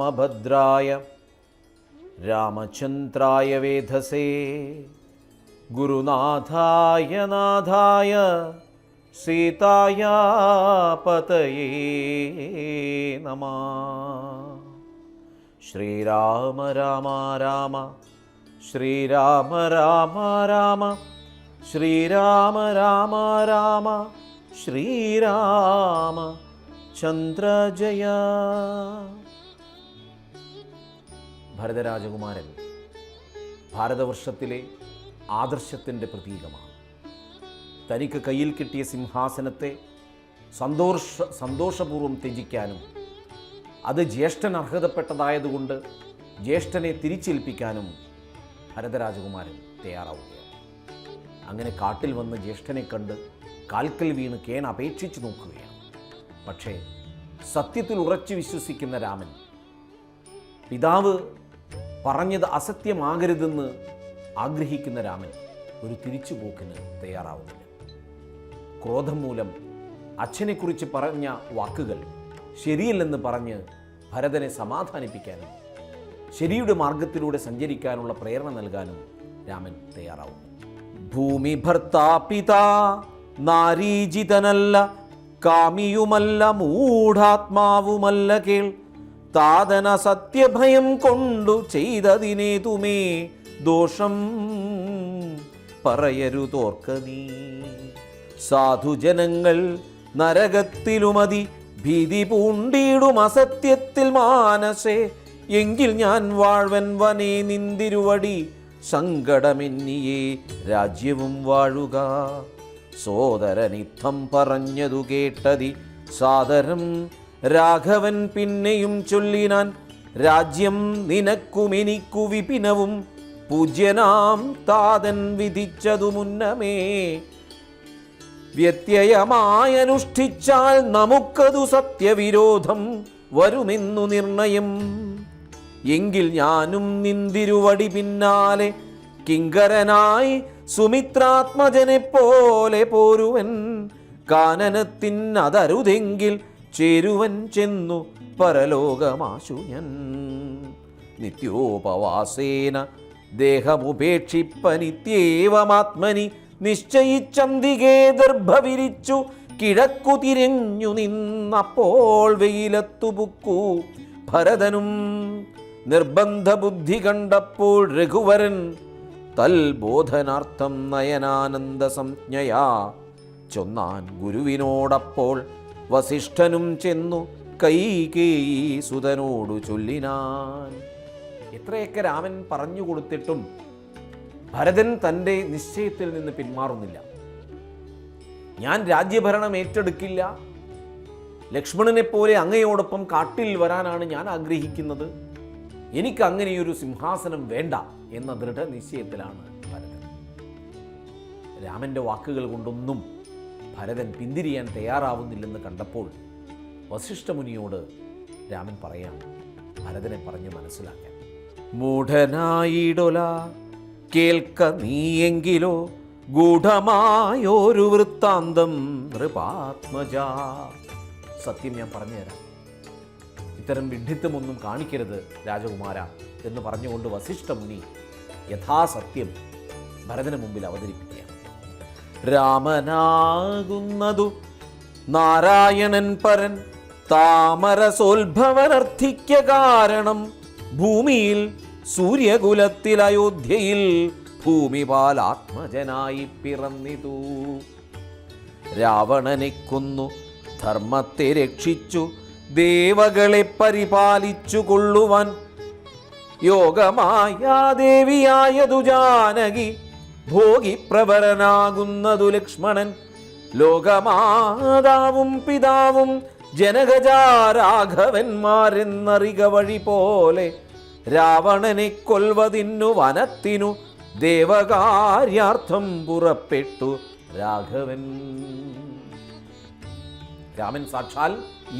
രാമഭദ്രായ രാമചന്ദ്രായ വേധസേ ഗുരുനാഥായ നാഥായ സീതായ പതയേ നമഃ. ശ്രീരാമ രാമ രാമ ശ്രീരാമ രാമ രാമ ശ്രീരാമ രാമ രാമ ശ്രീരാമ ചന്ദ്ര ജയ. ഭരതരാജകുമാരൻ ഭാരതവർഷത്തിലെ ആദർശത്തിൻ്റെ പ്രതീകമാണ്. തനിക്ക് കയ്യിൽ കിട്ടിയ സിംഹാസനത്തെ സന്തോഷപൂർവ്വം ത്യജിക്കാനും അത് ജ്യേഷ്ഠൻ അർഹതപ്പെട്ടതായതുകൊണ്ട് ജ്യേഷ്ഠനെ തിരിച്ചേൽപ്പിക്കാനും ഭരതരാജകുമാരൻ തയ്യാറാവുകയാണ്. അങ്ങനെ കാട്ടിൽ വന്ന് ജ്യേഷ്ഠനെ കണ്ട് കാൽക്കൽ വീണ് കേൺ അപേക്ഷിച്ചു നോക്കുകയാണ്. പക്ഷേ സത്യത്തിൽ ഉറച്ചു വിശ്വസിക്കുന്ന രാമൻ പിതാവ് പറഞ്ഞത് അസത്യമാകരുതെന്ന് ആഗ്രഹിക്കുന്ന രാമൻ ഒരു തിരിച്ചുപോക്കിന് തയ്യാറാവുന്നില്ല. ക്രോധം മൂലം അച്ഛനെക്കുറിച്ച് പറഞ്ഞ വാക്കുകൾ ശരിയല്ലെന്ന് പറഞ്ഞ് ഭരതനെ സമാധാനിപ്പിക്കാനും ശരിയുടെ മാർഗത്തിലൂടെ സഞ്ചരിക്കാനുള്ള പ്രേരണ നൽകാനും രാമൻ തയ്യാറാവുന്നു. ഭൂമി ഭർത്താ പിതാ നാരീജിതനല്ല, കാമിയുമല്ല മൂഢാത്മാവുമല്ല കേൾ, താതന സത്യഭയം കൊണ്ടു ചെയ്തതിനേതുമേ ദോഷം പറയരുതോർക്ക നീ. സാധുജനങ്ങൾ നരകത്തിലുമതി ഭീതി പൂണ്ടിടും അസത്യത്തിൽ മാനസേ, എങ്കിൽ ഞാൻ വാഴ്വൻ വനേ നിന്തിരുവടി സങ്കടമെന്നിയേ രാജ്യവും വാഴുക. സോദരനിത്തം പറഞ്ഞതു കേട്ടതി സാദരം രാഘവൻ പിന്നെയും ചൊല്ലിനാൻ, രാജ്യം നിനക്കും എനിക്കു വിപിനവും പൂജ്യനാം താതൻ വിധിച്ചതു മുന്നമേ. വ്യത്യയമായനുഷ്ഠിച്ചാൽ നമുക്കതു സത്യവിരോധം വരുമെന്നു നിർണയം. എങ്കിൽ ഞാനും നിന്തിരുവടി പിന്നാലെ കിങ്കരനായി സുമിത്രാത്മജനെപ്പോലെ പോരുവൻ. കാനനത്തിനതരുതെങ്കിൽ ചേരുവൻ ചെന്നു പരലോകമാശു ഞാൻ. നിത്യോപവാസേന ദേഹമുപേക്ഷിപ്പനിത്യേവമാത്മനി നിശ്ചയിച്ചന്തികേ ദർഭവിരിച്ചു കിഴക്കു തിരിഞ്ഞു നിന്നപ്പോൾ വെയിലത്തു പുക്കു ഭരതനും. നിർബന്ധ ബുദ്ധി കണ്ടപ്പോൾ രഘുവരൻ തൽബോധനാർത്ഥം നയനാനന്ദ സംജ്ഞയാ ചൊന്നാൻ ഗുരുവിനോടപ്പോൾ. വസിഷ്ഠനും ചെന്നു കൈകേയി സുതനോടു ചൊല്ലിനാൻ. എത്രയൊക്കെ രാമൻ പറഞ്ഞു കൊടുത്തിട്ടും ഭരതൻ തൻ്റെ നിശ്ചയത്തിൽ നിന്ന് പിന്മാറുന്നില്ല. ഞാൻ രാജ്യഭരണം ഏറ്റെടുക്കില്ല, ലക്ഷ്മണനെപ്പോലെ അങ്ങയോടൊപ്പം കാട്ടിൽ വരാനാണ് ഞാൻ ആഗ്രഹിക്കുന്നത്, എനിക്ക് അങ്ങനെയൊരു സിംഹാസനം വേണ്ട എന്ന ദൃഢനിശ്ചയത്തിലാണ് ഭരതൻ. രാമൻ്റെ വാക്കുകൾ കൊണ്ടൊന്നും ഭരതൻ പിന്തിരിയാൻ തയ്യാറാവുന്നില്ലെന്ന് കണ്ടപ്പോൾ വസിഷ്ഠമുനിയോട് രാമൻ പറയാം ഭരതനെ പറഞ്ഞ് മനസ്സിലാക്കാൻ. മൂഢനായിടൊല കേൾക്ക നീയെങ്കിലോ ഗൂഢമായൊരു വൃത്താന്തം നൃപാത്മജ. സത്യം ഞാൻ പറഞ്ഞുതരാം, ഇത്തരം വിഡ്ഢിത്തമൊന്നും കാണിക്കരുത് രാജകുമാര എന്ന് പറഞ്ഞുകൊണ്ട് വസിഷ്ഠമുനി യഥാസത്യം ഭരതന് മുമ്പിൽ അവതരിപ്പിക്കുകയാണ്. രാമനാകുന്നതു നാരായണൻ പരൻ താമരസോത്ഭവനർത്ഥിക്ക കാരണം, ഭൂമിയിൽ സൂര്യകുലത്തിൽ അയോധ്യയിൽ ഭൂമിപാലാത്മജനായി പിറന്നിതു. രാവണനെ കൊന്നു ധർമ്മത്തെ രക്ഷിച്ചു ദേവകളെ പരിപാലിച്ചു കൊള്ളുവാൻ യോഗമായാദേവിയായതു ജാനകി, ഭോഗിപ്രവരനാകുന്നതു ലക്ഷ്മണൻ. ലോകമാതാവും പിതാവും ജനകജാരാഘവന്മാരെന്നറിക വഴി പോലെ, രാവണനെ കൊൽവതിന്നു വനത്തിനു ദേവകാര്യാർത്ഥം പുറപ്പെട്ടു രാഘവൻ. രാമൻ സാക്ഷാൽ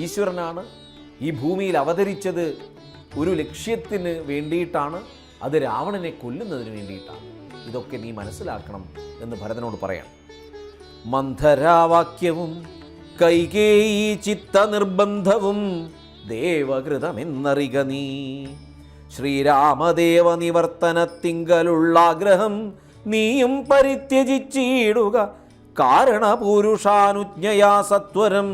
ഈശ്വരനാണ്. ഈ ഭൂമിയിൽ അവതരിച്ചത് ഒരു ലക്ഷ്യത്തിന് വേണ്ടിയിട്ടാണ്, അത് രാവണനെ കൊല്ലുന്നതിന് വേണ്ടിയിട്ടാണ്. ഇതൊക്കെ നീ മനസ്സിലാക്കണം എന്ന് ഭരതനോട് പറയാം. മന്ധരാവാക്യവും കൈകേയി ചിത്ത നിർബന്ധവും ദേവകൃതമെന്നറിക നീ. ശ്രീരാമദേവ നിവർത്തനത്തിങ്കലുള്ള ആഗ്രഹം നീയും പരിത്യജിച്ചിടുക. കാരണപുരുഷാനുജ്ഞയാ സത്വരം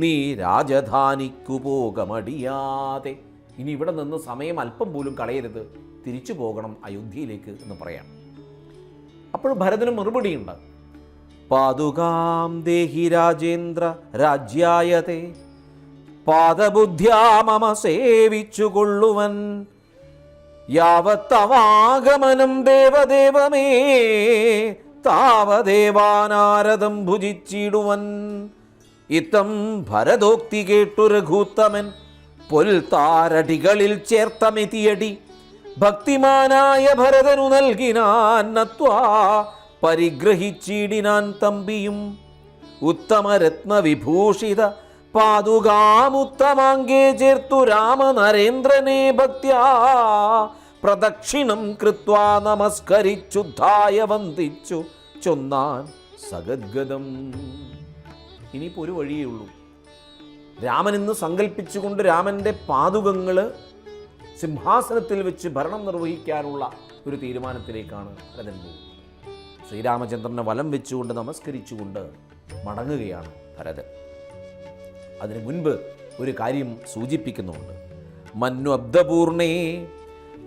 നീ രാജധാനിക്കു പോകമടിയാതെ. ഇനി ഇവിടെ നിന്ന് സമയം അല്പം പോലും കളയരുത്, തിരിച്ചു പോകണം അയോധ്യയിലേക്ക് എന്ന് പറയാം. അപ്പോൾ ഭരതന് മറുപടിയുണ്ട്. പാതുകാം ദേഹി രാജേന്ദ്ര രാജ്യായതേ പാദബുദ്ധ്യാ മമ സേവിച്ചുകൊള്ളുവൻ. യാവത്തവാഗമനം ദേവദേവമേ താവദേവാനാരദം ഭുജിച്ചിടുവൻ. ഇത്തം ഭരതോക്തി കേട്ടു രഘൂത്തമൻ പൊൽത്താരടികളിൽ ചേർത്തമെതിയടി. ഭക്തിമാനായ ഭരതനു നൽകിനാൻ നത്വാ പരിഗ്രഹിച്ചിടിനാൻ തമ്പിയും. ഉത്തമരത്നവിഭൂഷിത പാതുകാമുത്തമാങ്കേ ചേർത്തു രാമനരേന്ദ്രനെ ഭക്ത്യാ പ്രദക്ഷിണം കൃത്വാ നമസ്കരിച്ചുദ്ധായ വന്ദിച്ചു ചൊന്നാൻ സഗദ്ഗദം. ഇനിയിപ്പോൾ ഒരു വഴിയേ ഉള്ളൂ. രാമനെന്ന് സങ്കല്പിച്ചുകൊണ്ട് രാമൻ്റെ പാതുകങ്ങൾ സിംഹാസനത്തിൽ വെച്ച് ഭരണം നിർവഹിക്കാനുള്ള ഒരു തീരുമാനത്തിലേക്കാണ് ഭരതൻ പോകുന്നത്. ശ്രീരാമചന്ദ്രനെ വലം വെച്ചുകൊണ്ട് നമസ്കരിച്ചുകൊണ്ട് മടങ്ങുകയാണ് ഭരതൻ. അതിനു മുൻപ് ഒരു കാര്യം സൂചിപ്പിക്കുന്നുണ്ട്. മന്വബ്ദപൂർണേ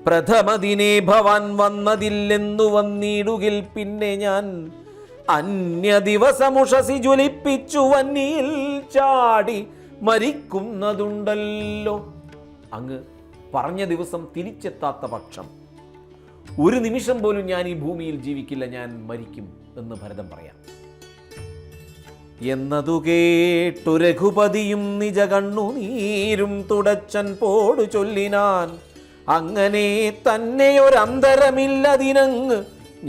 പ്രഥമദിനേ ഭവാൻ വന്നതില്ലെന്നു വന്നിടുകിൽ പിന്നെ ഞാൻ അന്യദിവസമുഷസി ജ്വലിപ്പിച്ചു വന്നിയിൽ ചാടി മരിക്കുന്നതുണ്ടല്ലോ. അങ്ങ് പറഞ്ഞ ദിവസം തിരിച്ചെത്താത്ത പക്ഷം ഒരു നിമിഷം പോലും ഞാൻ ഈ ഭൂമിയിൽ ജീവിക്കില്ല, ഞാൻ മരിക്കും എന്ന് ഭരതൻ പറയാം. എന്നതു കേട്ടു രഘുപതിയും നിജ കണ്ണുനീരും തുടച്ചൻ പോടു ചൊല്ലിനാൻ. അങ്ങനെ തന്നെയൊരന്തരമില്ലതിനങ്ങ്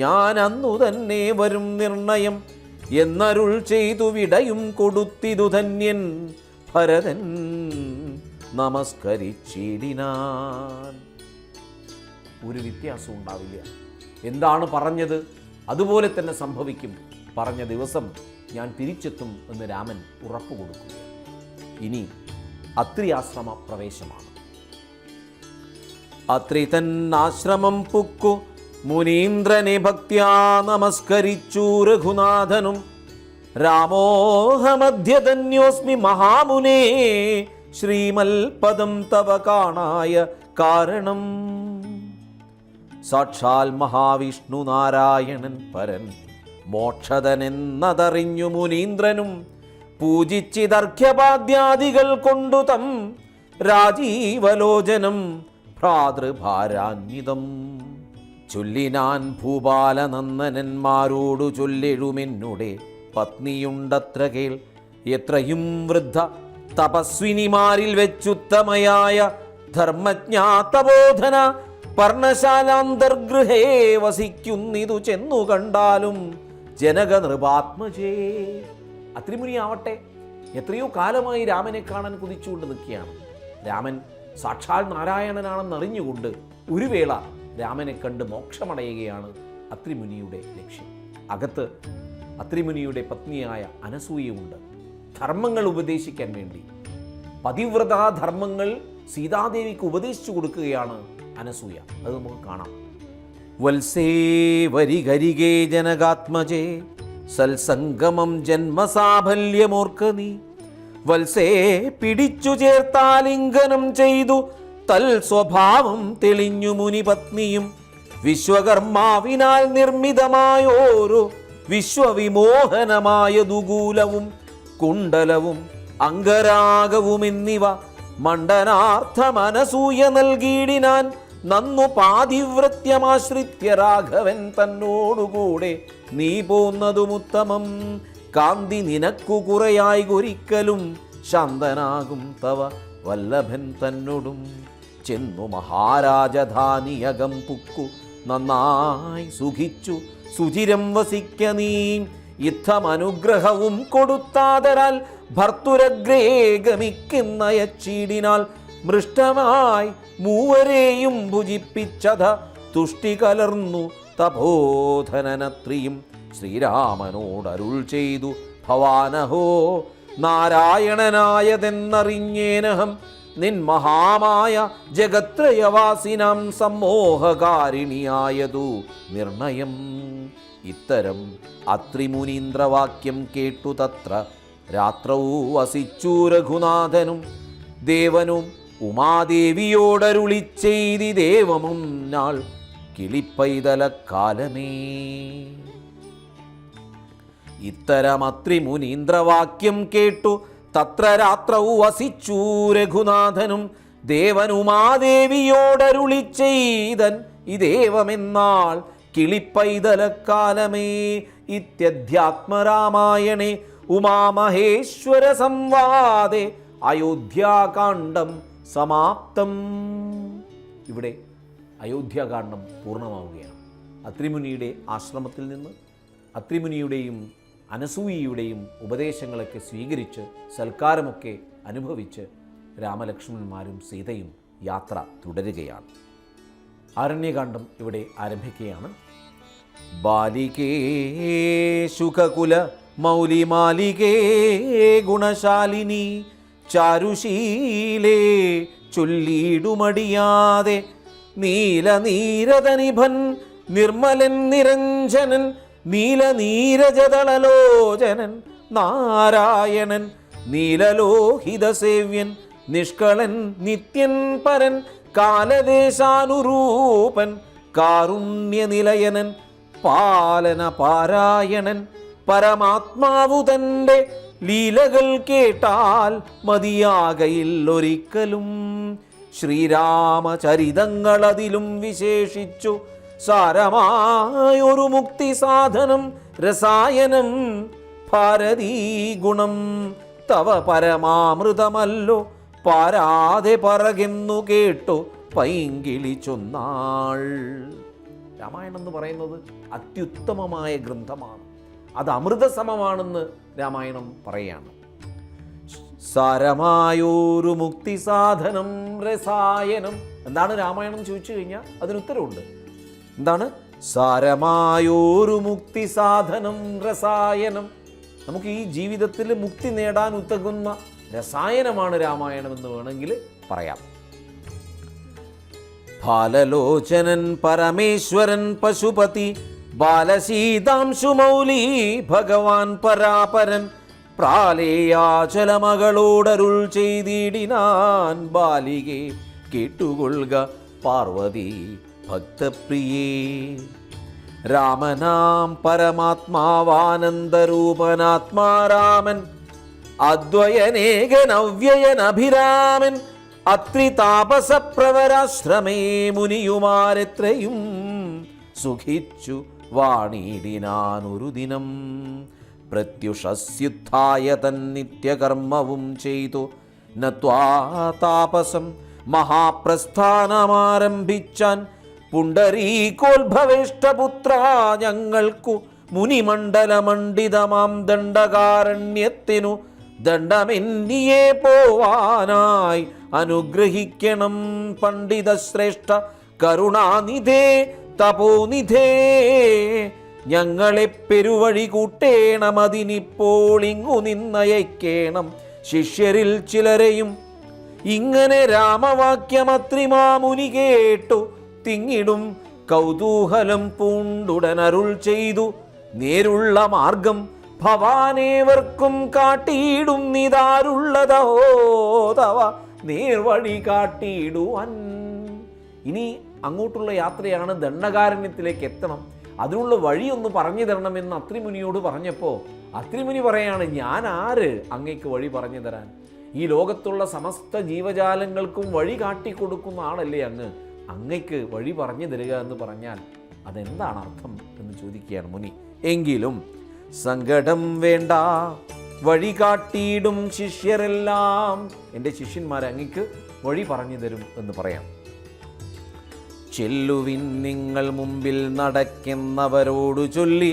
ഞാൻ അന്നു തന്നെ വരും നിർണയം എന്നരുൾ ചെയ്തു വിടയും കൊടുത്തിതു ധന്യൻ ഭരതൻ നമസ്കരിച്ചിടിനാൻ. ഒരു വ്യത്യാസം ഉണ്ടാവില്ല. എന്താണ് പറഞ്ഞത് അതുപോലെ തന്നെ സംഭവിക്കും. പറഞ്ഞ ദിവസം ഞാൻ തിരിച്ചെത്തും എന്ന് രാമൻ ഉറപ്പു കൊടുക്കുക. ഇനി അത്രി ആശ്രമ പ്രവേശമാണ്. അത്രി തന്നാശ്രമം പുക്കു മുനീന്ദ്രനെ ഭക്ത്യാ നമസ്കരിച്ചു രഘുനാഥനും. രാമോഹമധ്യധന്യോസ്മി മഹാമുനേ ശ്രീമൽപദം തവ കാണായ കാരണം. സാക്ഷാൽ മഹാവിഷ്ണു നാരായണൻ പരൻ മോക്ഷതനെന്നതറിഞ്ഞു മുനീന്ദ്രനും പൂജിച്ചിതർഘ്യപാദ്യാദികൾ കൊണ്ടു തം രാജീവലോചനം ഭ്രാതൃഭാരാന്വിതം ചൊല്ലിനാൻ. ഭൂപാലനന്ദനന്മാരോടു ചൊല്ലിടുമെന്നുടെ പത്നിയുണ്ടത്ര കേൾ. എത്രയും വൃദ്ധ തപസ്വിനിമാരിൽ വെച്ചുത്തമയായ ധർമ്മജ്ഞാതബോധന പർണശാലാന്തർഗൃഹേ വസിക്കുന്നിതു ചെന്നു കണ്ടാലും ജനക നൃപാത്മജേ. അത്രിമുനിയാവട്ടെ എത്രയോ കാലമായി രാമനെ കാണാൻ കുതിച്ചുകൊണ്ട് നിൽക്കുകയാണ്. രാമൻ സാക്ഷാൽ നാരായണനാണെന്നറിഞ്ഞുകൊണ്ട് ഒരു വേള രാമനെ കണ്ട് മോക്ഷമടയുകയാണ് അത്രിമുനിയുടെ ലക്ഷ്യം. അകത്ത് അത്രിമുനിയുടെ പത്നിയായ അനസൂയയുണ്ട്. ധർമ്മങ്ങൾ ഉപദേശിക്കാൻ വേണ്ടി പതിവ്രതാ ധർമ്മങ്ങൾ സീതാദേവിക്ക് ഉപദേശിച്ചു കൊടുക്കുകയാണ് അനസൂയ. അത് നമുക്ക് കാണാം. വത്സേ വരികരികേ ജനകാത്മജേ സൽസംഗമം ജന്മസാഫല്യമോർക്ക നീ. വത്സേ പിടിച്ചു ചേർത്താലിംഗനം ചെയ്തു തൽ സ്വഭാവം തെളിഞ്ഞു മുനിപത്നിയും. വിശ്വകർമാവിനാൽ നിർമ്മിതമായോരു വിശ്വവിമോഹനമായ ദുകൂലവും കുണ്ടലവും അംഗരാഗവും എന്നിവ മണ്ഡനാർത്ഥമനസൂയ നൽകിയിടിനാൻ. നന്നു പാതിവ്രത്യമാശ്രിത്യ രാഘവൻ തന്നോടുകൂടെ നീ പോന്നതുമുത്തമം. കാന്തി നിനക്കു കുറയായി ഒരിക്കലും ശാന്തനാകും തവ വല്ലഭൻ തന്നോടും. ചെന്നു മഹാരാജധാനിയകം പുക്കു നന്നായി സുഖിച്ചു സുചിരം വസിക്ക നീ. യുദ്ധമനുഗ്രഹവും കൊടുത്താതരാൽ ഭർത്തുരഗ്രേ ഗമിക്കുന്നയച്ചീടിനാൽ. മൃഷ്ടമായി മൂവരെയും ഭുജിപ്പിച്ചത തുഷ്ടി കലർന്നു തപോധനനത്രിയും. ശ്രീരാമനോടരുൾ ചെയ്തു ഭവാനഹോ നാരായണനായതെന്നറിഞ്ഞേനഹം. നിൻ മഹാമായ ജഗത്രയവാസിനാം സമ്മോഹകാരിണിയായതു നിർണയം. ഇത്തരം അത്രിമുനീന്ദ്രവാക്യം കേട്ടു തത്ര രാത്രൗ വസിച്ചു രഘുനാഥനും ദേവനും ഉമാദേവിയോടരുളി ചെയ്തി ദേവമും നാൾ കിളിപ്പൈതലക്കാലമേ. ഇത്തരമത്രിമുനീന്ദ്രവാക്യം കേട്ടു തത്ര രാത്രൗ വസിച്ചു രഘുനാഥനും ദേവനുമാദേവിയോടരുളി ചെയ്തൻ ഇദേവമെന്നാൾ കിളിപ്പൈതലക്കാലമേ. ഇത്യധ്യാത്മരാമായണേ ഉമാമഹേശ്വര സംവാദേ അയോധ്യാകാന്ഡം സമാപ്തം. ഇവിടെ അയോധ്യാകാന്ഡം പൂർണ്ണമാവുകയാണ്. അത്രിമുനിയുടെ ആശ്രമത്തിൽ നിന്ന് അത്രിമുനിയുടെയും അനസൂയയുടെയും ഉപദേശങ്ങളൊക്കെ സ്വീകരിച്ച് സൽക്കാരമൊക്കെ അനുഭവിച്ച് രാമലക്ഷ്മണന്മാരും സീതയും യാത്ര തുടരുകയാണ്. ആരണ്യകാന്ഡം ഇവിടെ ആരംഭിക്കുകയാണ്. ബാലികേ ശുഖകുല മൗലിമാലികേ ഗുണശാലിനി ചാരുശീലേ ചൊല്ലിടുമടിയാതെ നീലനീരതനിഭൻ നിർമ്മലൻ നിരഞ്ജനൻ നീലനീരജതളലോചനൻ നാരായണൻ നീലലോഹിതസേവ്യൻ നിഷ്കളൻ നിത്യൻ പരൻ കാലദേശാനുരൂപൻ കാരുണ്യനിലയനൻ പാലന പാരായണൻ പരമാത്മാവു തൻ്റെ ലീലകൾ കേട്ടാൽ മതിയാകയില്ലൊരിക്കലും. ശ്രീരാമചരിതങ്ങളതിലും വിശേഷിച്ചു സാരമായൊരു മുക്തി സാധനം രസായനം ഭാരതീ ഗുണം തവ പരമാമൃതമല്ലോ പാരാതെ പറകെന്നു കേട്ടു പൈങ്കിളി ചൊന്നാൾ. രാമായണം എന്ന് പറയുന്നത് അത്യുത്തമമായ ഗ്രന്ഥമാണ്. അത് അമൃതസമമാണെന്ന് രാമായണം പറയാണ്. സാരമായൊരു മുക്തി സാധനം രസായനം. എന്താണ് രാമായണം ചോദിച്ചു കഴിഞ്ഞാൽ അതിനുത്തരവുണ്ട്. എന്താണ്? സാരമായൊരു മുക്തി സാധനം രസായനം. നമുക്ക് ഈ ജീവിതത്തിൽ മുക്തി നേടാൻ ഉതകുന്ന രസായനമാണ് രാമായണം എന്ന് വേണമെങ്കിൽ പറയാം. ബാലലോചനൻ പരമേശ്വരൻ പശുപതി ബാലസീതാംശുമൗലി ഭഗവാൻ പരാപരൻ പ്രാലേയാചലമകളോടരുൾ ചെയ്തിടിനാൻ ബാലികെ കേട്ടുകൊള്ളുക പാർവതി ഭക്തപ്രിയേ. രാമനാം പരമാത്മാവാനന്ദരൂപനാത്മാരാമൻ അദ്വയനേകൻ അവ്യയൻ അഭിരാമൻ അത്രി താപസപ്രവരാശ്രമേ മുനിയുമാരെത്രയും സുഖിച്ചു വാണിടിനാനൊരു ദിനം. പ്രത്യുഷസ്യുദ്ധായ തന്നിത്യകർമ്മവും ചെയ്തു നത്വാ താപസം മഹാപ്രസ്ഥാനമാരംഭിച്ചാൻ. പുണ്ടരീകോത്ഭവേഷ്ടപുത്ര ഞങ്ങൾക്കു മുനിമണ്ഡലമണ്ഡിതമാം ദണ്ഡകാരണ്യത്തിനു ദണ്ഡമെന്നിയെ പോവാനായി അനുഗ്രഹിക്കണം. പണ്ഡിതശ്രേഷ്ഠ കരുണാനിധേ തപോനിധേ ഞങ്ങളെ പെരുവഴി കൂട്ടേണം. അതിനിപ്പോൾ ഇങ്ങു നിന്നയക്കേണം ശിഷ്യരിൽ ചിലരെയും. ഇങ്ങനെ രാമവാക്യമത്രിമാമുനി കേട്ടു തിങ്ങിടും കൗതൂഹലം പൂണ്ടുടനരുൾ ചെയ്തു. നേരുള്ള മാർഗം ഭവാനേവർക്കും കാട്ടിയിടും നിതാരുള്ളതോ തവ നേർവഴി കാട്ടിയിടുവാൻ. ഇനി അങ്ങോട്ടുള്ള യാത്രയാണ്. ദണ്ഡകാരണ്യത്തിലേക്ക് എത്തണം. അതിനുള്ള വഴിയൊന്ന് പറഞ്ഞു തരണമെന്ന് അത്രിമുനിയോട് പറഞ്ഞപ്പോൾ അത്രിമുനി പറയാണ്, ഞാൻ ആര് അങ്ങേക്ക് വഴി പറഞ്ഞു തരാൻ? ഈ ലോകത്തുള്ള സമസ്ത ജീവജാലങ്ങൾക്കും വഴി കാട്ടിക്കൊടുക്കുന്ന ആളല്ലേ അങ്ങ്. അങ്ങയ്ക്ക് വഴി പറഞ്ഞു തരിക എന്ന് പറഞ്ഞാൽ അതെന്താണ് അർത്ഥം എന്ന് ചോദിക്കുകയാണ് മുനി. എങ്കിലും സങ്കടം വേണ്ട, വഴി കാട്ടിയിടും ശിഷ്യരെല്ലാം. എൻ്റെ ശിഷ്യന്മാർ അങ്ങയ്ക്ക് വഴി പറഞ്ഞു തരും എന്ന് പറയാം. ചെല്ലുവിൻ നിങ്ങൾ മുമ്പിൽ നടക്കുന്നവരോടു ചൊല്ലി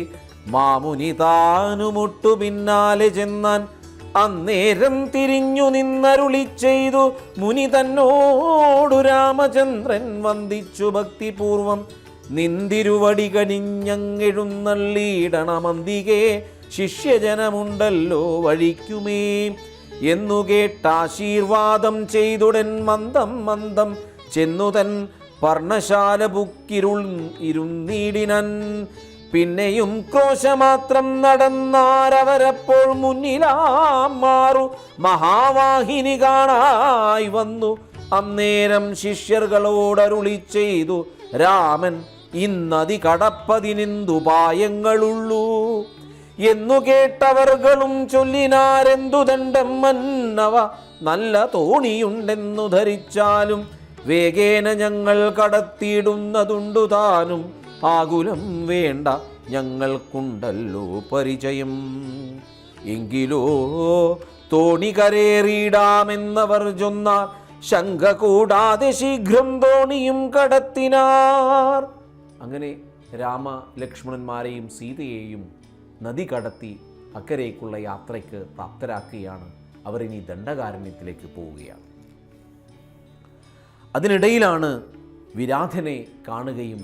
മാമുനി താനുമുട്ടു പിന്നാലെ ചെന്നാൻ. അന്നേരം തിരിഞ്ഞു നിന്നരുളി ചെയ്തു മുനി തന്നോടു രാമചന്ദ്രൻ വന്ദിച്ചു ഭക്തിപൂർവം. നിന്തിരുവടി കനിഞ്ഞെഴുന്നള്ളിയിടണമന്തികെ ശിഷ്യജനമുണ്ടല്ലോ വഴിക്കുമേ. എന്നു കേട്ടാശീർവാദം ചെയ്തുടൻ മന്ദം മന്ദം ചെന്നുതൻ പർണശാല ബുക്കിരുൾ ഇരുന്നീടിനൻ. പിന്നെയും ക്രോശമാത്രം നടന്നാരവരപ്പോൾ മുന്നിലാമാറു മഹാവാഹിനി കാണായി വന്നു. അന്നേരം ശിഷ്യർകളോടരുളി ചെയ്തു രാമൻ, ഇന്നതി കടപ്പതിനെന്തുപായങ്ങളുള്ളൂ എന്നു കേട്ടവർകളും ചൊല്ലിനാരെന്തു ദണ്ഡം മന്നവ നല്ല തോണിയുണ്ടെന്നു ധരിച്ചാലും വേഗേന ഞങ്ങൾ കടത്തിയിടുന്നതുണ്ടു താനും ആകുലം വേണ്ട ഞങ്ങൾക്കുണ്ടല്ലോ പരിചയം. എങ്കിലോ തോണി കരേറിയിടാമെന്നവർ ചൊന്നാർ ശങ്ക കൂടാതെ ശീഘ്രം തോണിയും കടത്തിനാർ. അങ്ങനെ രാമ ലക്ഷ്മണന്മാരെയും സീതയെയും നദി കടത്തി അക്കരയ്ക്കുള്ള യാത്രയ്ക്ക് പ്രാപ്തരാക്കുകയാണ്. അവരിനി ദണ്ഡകാരണ്യത്തിലേക്ക് പോവുകയാണ്. അതിനിടയിലാണ് വിരാധനെ കാണുകയും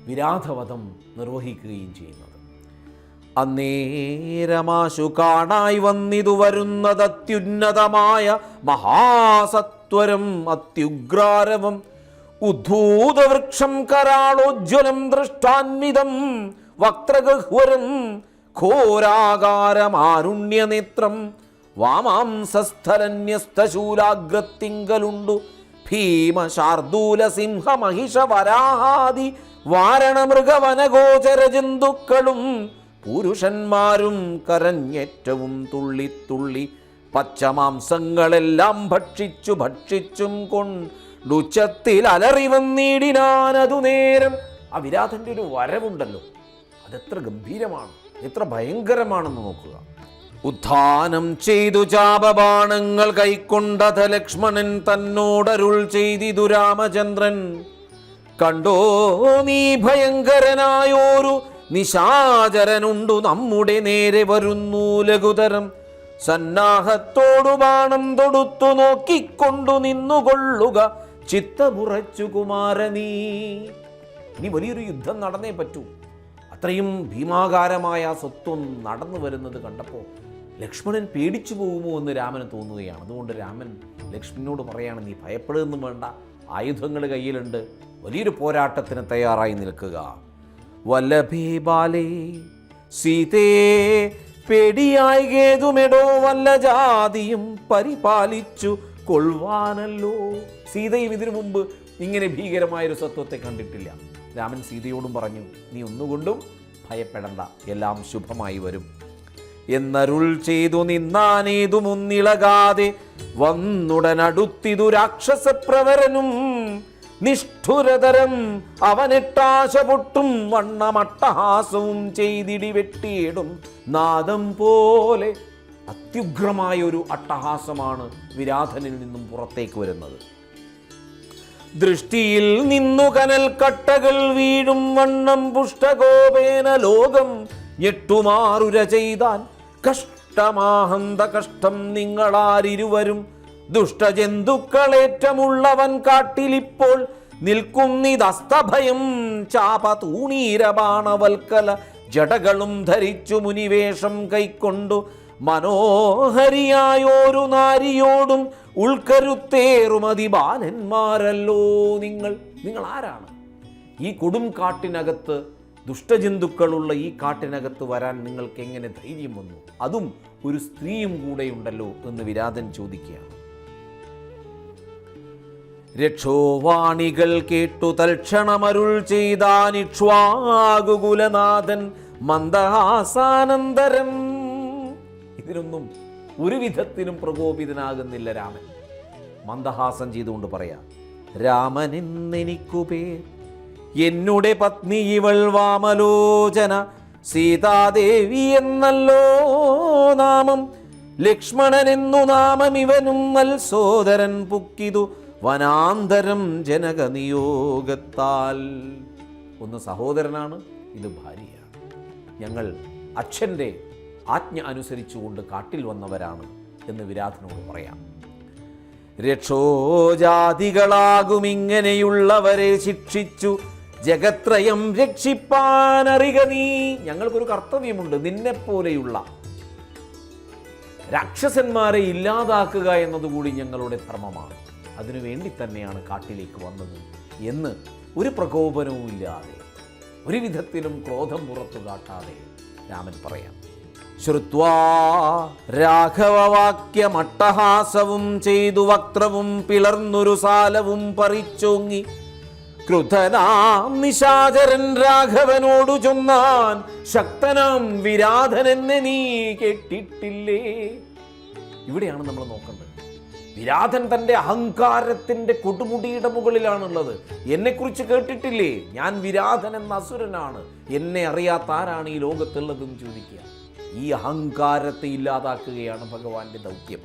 വിരാധവധം നിർവഹിക്കുകയും ചെയ്യുന്നത്. അന്നേരമാശു കാണായി വന്നിതു വരുന്നത് അത്യുന്നതമായ മഹാസത്വരം അത്യുഗ്രാരവം ഉദ്ധൂതവൃക്ഷം കരാളോജ്വലം ദൃഷ്ടാന്വിതം വക്ത്രഗഹ്വരം ഘോരാകാരമാരുണ്യനേത്രം വാമാംസസ്ഥലന്യസ്തശൂലാഗ്രത്തിങ്കലുണ്ടു ഭീമശാർദൂല സിംഹ മഹിഷ വരാഹാദി വാരണമൃഗവനഗോചര ജന്തുക്കളും പുരുഷന്മാരും കരഞ്ഞേറ്റവും തുള്ളിത്തുള്ളി പച്ചമാംസങ്ങളെല്ലാം ഭക്ഷിച്ചും കൊണ്ടുച്ചത്തിൽ അലറി വന്നിടിനാനതു നേരം. ആ വിരാധന്റെ ഒരു വരവുണ്ടല്ലോ, അതെത്ര ഗംഭീരമാണ്, എത്ര ഭയങ്കരമാണെന്ന് നോക്കുക. ഉത്ഥാനം ചെയ്തു ചാപബാണങ്ങൾ കൈക്കൊണ്ടത ലക്ഷ്മണൻ തന്നോടരുൾ ചെയ്തിതു രാമചന്ദ്രൻ. കണ്ടോ നീ ഭയങ്കരനായോരു നിശാചരനുണ്ടു നമ്മുടെ നേരെ വരുന്നു ലഘുതരം സന്നാഹത്തോടു ബാണം തൊടുത്തു നോക്കിക്കൊണ്ടു നിന്നുകൊള്ളുക ചിത്തമുറച്ചു കുമാരനീ. ഇനി വലിയൊരു യുദ്ധം നടന്നേ പറ്റൂ. അത്രയും ഭീമാകാരമായ സ്വത്വം നടന്നു വരുന്നത് കണ്ടപ്പോൾ ലക്ഷ്മണൻ പേടിച്ചു പോകുമോ എന്ന് രാമന് തോന്നുകയാണ്. അതുകൊണ്ട് രാമൻ ലക്ഷ്മണനോട് പറയാണ്, നീ ഭയപ്പെടുകയൊന്നും വേണ്ട, ആയുധങ്ങൾ കയ്യിലുണ്ട്, വലിയൊരു പോരാട്ടത്തിന് തയ്യാറായി നിൽക്കുക. വല്ലഭേ ബാലേ സീതേ പേടിയായി കേതുമെടോ വല്ല ജാതിയും പരിപാലിച്ചു കൊള്ളുവാനല്ലോ. സീതയും ഇതിനു മുമ്പ് ഇങ്ങനെ ഭീകരമായൊരു സത്വത്തെ കണ്ടിട്ടില്ല. രാമൻ സീതയോടും പറഞ്ഞു, നീ ഒന്നുകൊണ്ടും ഭയപ്പെടണ്ട, എല്ലാം ശുഭമായി വരും എന്നരുൾ ചെയ്തു. നിന്നാനേതുമൊന്നിളകാതെ വന്നുടനടുത്തിതു രാക്ഷസപ്രവരനും നിഷ്ഠുരതരം അവനെട്ടാശ പൊട്ടും വണ്ണമട്ടഹാസവും ചെയ്തിടി വെട്ടിയിടും നാദം പോലെ. അത്യുഗ്രമായൊരു അട്ടഹാസമാണ് വിരാധനിൽ നിന്നും പുറത്തേക്ക് വരുന്നത്. ദൃഷ്ടിയിൽ നിന്നു കനൽ കട്ടകൾ വീഴും വണ്ണം പുഷ്ടകോപേന ലോകം ഞെട്ടുമാറുര ചെയ്താൻ കഷ്ടമാഹന്ത കഷ്ടം നിങ്ങളാരിരുവരും ദുഷ്ടജന്തുക്കളേറ്റമുള്ളവൻ കാട്ടിലിപ്പോൾ നിൽക്കുന്നിതസ്തഭയം ചാപതൂണീരബാണവൽക്കല ജടകളും ധരിച്ചു മുനിവേഷം കൈക്കൊണ്ടു മനോഹരിയായോരു നാരിയോടും ഉൾക്കരുത്തേറുമതി ബാലന്മാരല്ലോ നിങ്ങൾ. നിങ്ങൾ ആരാണ്? ഈ കൊടും കാട്ടിനകത്ത് ദുഷ്ടജന്തുക്കളുള്ള ഈ കാട്ടിനകത്ത് വരാൻ നിങ്ങൾക്ക് എങ്ങനെ ധൈര്യം വന്നു? അതും ഒരു സ്ത്രീയും കൂടെയുണ്ടല്ലോ എന്ന് വിരാധൻ ചോദിക്കുകയാണ്. രക്ഷോവാണികൾ കേട്ടു തൽക്ഷണമരുൾ ചെയ്താനിക്ഷ്വാകുകുലനാഥൻ മന്ദഹാസാനന്തരം. ഇതിനൊന്നും ഒരു വിധത്തിലും പ്രകോപിതനാകുന്നില്ല രാമൻ. മന്ദഹാസം ചെയ്തുകൊണ്ട് പറയാം, രാമനെന്നെനിക്കു പേർ, എന്നുടെ പത്നി ഇവൾ വാമലോചന, സീതാദേവി എന്നല്ലോ നാമം, ലക്ഷ്മണനെന്നു നാമം ഇവനും മത്സോദരൻ പുക്കിതു വനാന്തരം ജനക നിയോഗത്താൽ. ഒന്ന് സഹോദരനാണ്, ഇത് ഭാര്യയാണ്. ഞങ്ങൾ അച്ഛൻ്റെ ആജ്ഞ അനുസരിച്ചുകൊണ്ട് കാട്ടിൽ വന്നവരാണ് എന്ന് വിരാധനോട് പറയാം. രക്ഷോജാതികളാകും ഇങ്ങനെയുള്ളവരെ ശിക്ഷിച്ചു ജഗത്രയം രക്ഷിപ്പാനറിക നീ. ഞങ്ങൾക്കൊരു കർത്തവ്യമുണ്ട്, നിന്നെപ്പോലെയുള്ള രാക്ഷസന്മാരെ ഇല്ലാതാക്കുക എന്നതുകൂടി ഞങ്ങളുടെ ധർമ്മമാണ്. അതിനുവേണ്ടി തന്നെയാണ് കാട്ടിലേക്ക് വന്നത് എന്ന് ഒരു പ്രകോപനവും ഇല്ലാതെ, ഒരു വിധത്തിലും ക്രോധം പുറത്തു കാട്ടാതെ രാമൻ പറയാം. ശ്രുത്വാ രാഘവവാക്യമട്ടഹാസവും ചെയ്തു വക്രവും പിളർന്നൊരു സാലവും പറിച്ചോങ്ങി ക്രുധനാം നിശാചരൻ രാഘവനോടു ചൊന്നാൻ, ശക്തനാം വിരാധനെന്നെ നീ കേട്ടിട്ടില്ലേ. ഇവിടെയാണ് നമ്മൾ നോക്കേണ്ടത്. വിരാധൻ തൻ്റെ അഹങ്കാരത്തിൻ്റെ കൊടുമുടിയുടെ മുകളിലാണുള്ളത്. എന്നെക്കുറിച്ച് കേട്ടിട്ടില്ലേ? ഞാൻ വിരാധൻ എന്ന അസുരനാണ്. എന്നെ അറിയാത്ത ആരാണ് ഈ ലോകത്തുള്ളതെന്ന് ചോദിക്കുക. ഈ അഹങ്കാരത്തെ ഇല്ലാതാക്കുകയാണ് ഭഗവാന്റെ ദൗത്യം.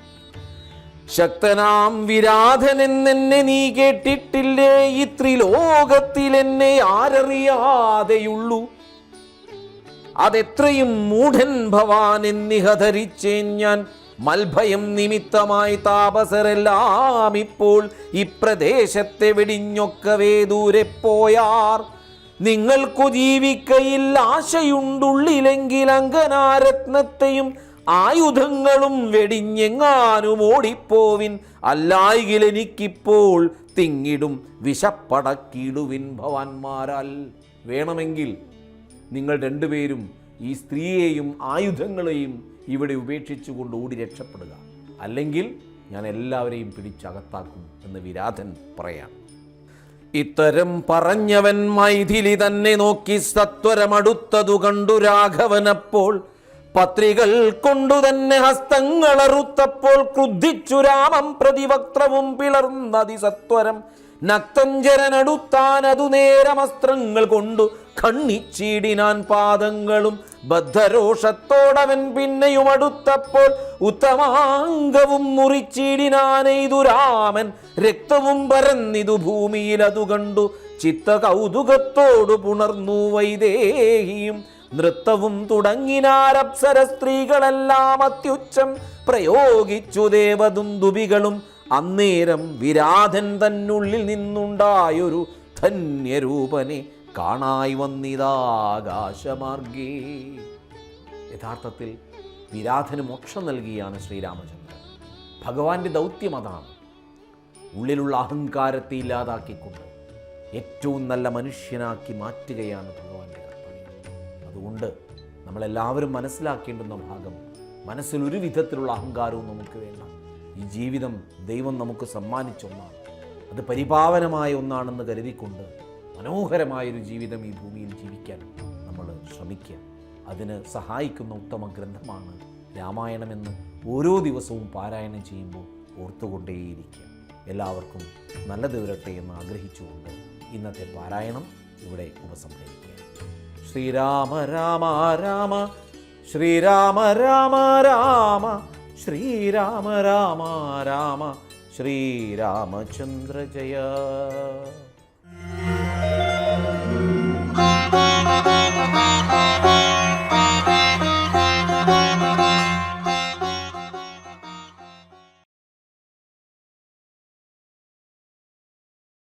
ശക്തനാം വിരാധനെന്നെ നീ കേട്ടിട്ടില്ലേ, ഈ ത്രിലോകത്തിൽ എന്നെ ആരറിയാതെയുള്ളൂ. അതെത്രയും മൂഢൻ ഭവാൻ എന്നിഹ ധരിച്ചേൻ ഞാൻ. മൽഭയം നിമിത്തമായി താപസരെല്ലാം ഇപ്പോൾ ഈ പ്രദേശത്തെ വെടിഞ്ഞൊക്കവേ ദൂരെ പോയാർ. നിങ്ങൾക്കു ജീവിക്കയിൽ ആശയുണ്ടുള്ളിലെങ്കിൽ അങ്കനാരത്നത്തെയും ആയുധങ്ങളും വെടിഞ്ഞെങ്ങാനും ഓടിപ്പോവിൻ. അല്ലായെങ്കിൽ എനിക്കിപ്പോൾ തിങ്ങിടും വിശപ്പടക്കിടുവിൻ ഭവാന്മാരാൽ. വേണമെങ്കിൽ നിങ്ങൾ രണ്ടുപേരും ഈ സ്ത്രീയെയും ആയുധങ്ങളെയും ഇവിടെ ഉപേക്ഷിച്ചുകൊണ്ട് ഓടി രക്ഷപ്പെടുക. അല്ലെങ്കിൽ ഞാൻ എല്ലാവരെയും പിടിച്ചകത്താക്കും എന്ന് വിരാധൻ പറയാം. ഇത്തരം പറഞ്ഞവൻ മൈഥിലി തന്നെ നോക്കി സത്വരമടുത്തതു കണ്ടു രാഘവനപ്പോൾ. പത്രികൾ കൊണ്ടു തന്നെ ഹസ്തങ്ങളറുത്തപ്പോൾ ക്രുദ്ധിച്ചു രാമം പ്രതിവക്ത്രവും പിളർന്നതിസത്വരം. നക്തഞ്ചരനടുത്താൻ അതു നേരമസ്ത്രങ്ങൾ കൊണ്ടു ഖണ്ഡിച്ചിടിനാൻ പാദങ്ങളും. ബദ്ധരോഷത്തോടവൻ പിന്നെയും അടുത്തപ്പോൾ ഉത്തമാംഗവും മുറിച്ചിടിനാനെയ്തു രാമൻ. രക്തവും പരന്നിതു ഭൂമിയിൽ അതു കണ്ടു ചിത്ത കൗതുകത്തോടു പുണർന്നു വൈദേഹിയും. നൃത്തവും തുടങ്ങിനാരപ്സര സ്ത്രീകളെല്ലാം അത്യുച്ചം പ്രയോഗിച്ചു ദേവദുന്ദുഭികളും. അന്നേരം വിരാധൻ തന്നുള്ളിൽ നിന്നുണ്ടായൊരു ധന്യരൂപനെ കാണായി വന്നിതാകാശമാർഗേ. യഥാർത്ഥത്തിൽ വിരാധന് മോക്ഷം നൽകിയാണ് ശ്രീരാമചന്ദ്രൻ. ഭഗവാന്റെ ദൗത്യം അതാണ്. ഉള്ളിലുള്ള അഹങ്കാരത്തെ ഇല്ലാതാക്കിക്കൊണ്ട് ഏറ്റവും നല്ല മനുഷ്യനാക്കി മാറ്റുകയാണ് ഭഗവാന്റെ കർത്തവ്യം. അതുകൊണ്ട് നമ്മളെല്ലാവരും മനസ്സിലാക്കേണ്ടുന്ന ഭാഗം, മനസ്സിൽ ഒരു വിധത്തിലുള്ള അഹങ്കാരവും നമുക്ക് വേണ്ട. ഈ ജീവിതം ദൈവം നമുക്ക് സമ്മാനിച്ച ഒന്നാണ്. അത് പരിപാവനമായ ഒന്നാണെന്ന് കരുതിക്കൊണ്ട് മനോഹരമായൊരു ജീവിതം ഈ ഭൂമിയിൽ ജീവിക്കാൻ നമ്മൾ ശ്രമിക്കുക. അതിന് സഹായിക്കുന്ന ഉത്തമ ഗ്രന്ഥമാണ് രാമായണമെന്ന് ഓരോ ദിവസവും പാരായണം ചെയ്യുമ്പോൾ ഓർത്തുകൊണ്ടേയിരിക്കുക. എല്ലാവർക്കും നല്ലത് വരട്ടെ എന്ന് ആഗ്രഹിച്ചുകൊണ്ട് ഇന്നത്തെ പാരായണം ഇവിടെ ഉപസംഹരിക്കുക. ശ്രീരാമ രാമ രാമ ശ്രീരാമ രാമ രാമ ശ്രീരാമ രാമ രാമ ശ്രീരാമചന്ദ്ര ജയ.